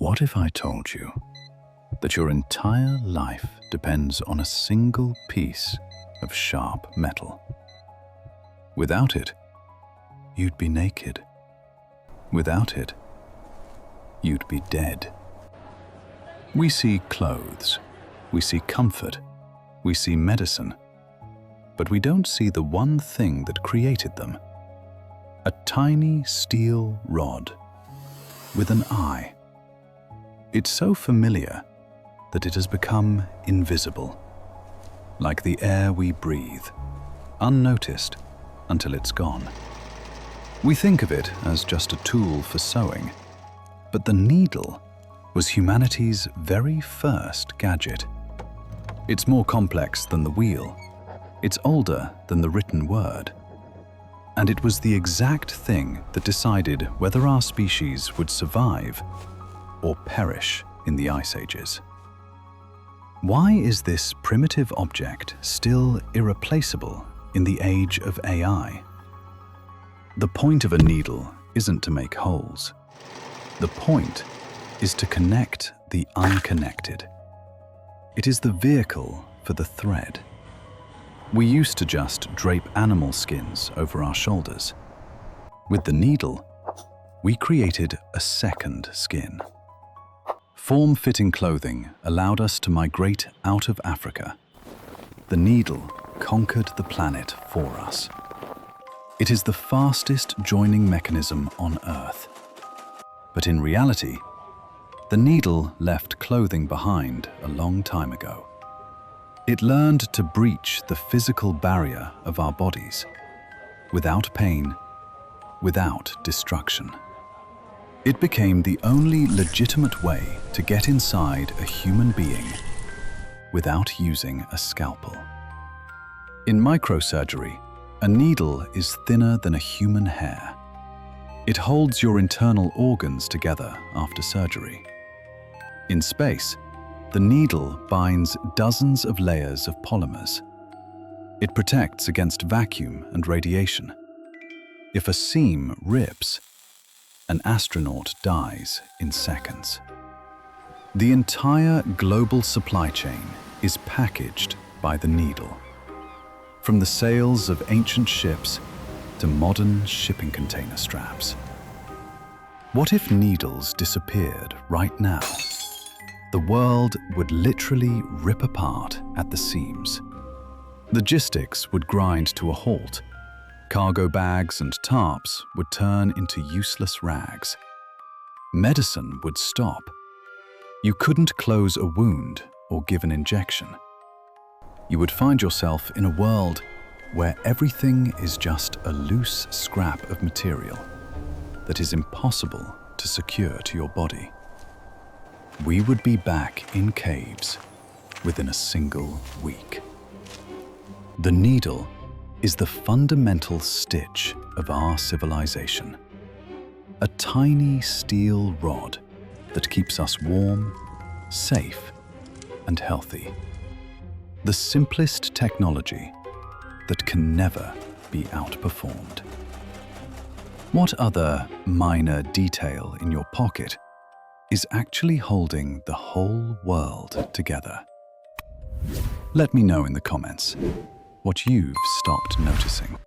What if I told you that your entire life depends on a single piece of sharp metal? Without it, you'd be naked. Without it, you'd be dead. We see clothes, we see comfort, we see medicine, but we don't see the one thing that created them. A tiny steel rod with an eye. It's so familiar that it has become invisible, like the air we breathe, unnoticed until it's gone. We think of it as just a tool for sewing, but the needle was humanity's very first gadget. It's more complex than the wheel. It's older than the written word. And it was the exact thing that decided whether our species would survive or perish in the ice ages. Why is this primitive object still irreplaceable in the age of AI? The point of a needle isn't to make holes. The point is to connect the unconnected. It is the vehicle for the thread. We used to just drape animal skins over our shoulders. With the needle, we created a second skin. Form-fitting clothing allowed us to migrate out of Africa. The needle conquered the planet for us. It is the fastest joining mechanism on Earth. But in reality, the needle left clothing behind a long time ago. It learned to breach the physical barrier of our bodies, without pain, without destruction. It became the only legitimate way to get inside a human being without using a scalpel. In microsurgery, a needle is thinner than a human hair. It holds your internal organs together after surgery. In space, the needle binds dozens of layers of polymers. It protects against vacuum and radiation. If a seam rips, an astronaut dies in seconds. The entire global supply chain is packaged by the needle. From the sails of ancient ships to modern shipping container straps. What if needles disappeared right now? The world would literally rip apart at the seams. Logistics would grind to a halt. Cargo bags and tarps would turn into useless rags. Medicine would stop. You couldn't close a wound or give an injection. You would find yourself in a world where everything is just a loose scrap of material that is impossible to secure to your body. We would be back in caves within a single week. The needle is the fundamental stitch of our civilization. A tiny steel rod that keeps us warm, safe, and healthy. The simplest technology that can never be outperformed. What other minor detail in your pocket is actually holding the whole world together? Let me know in the comments what you've stopped noticing.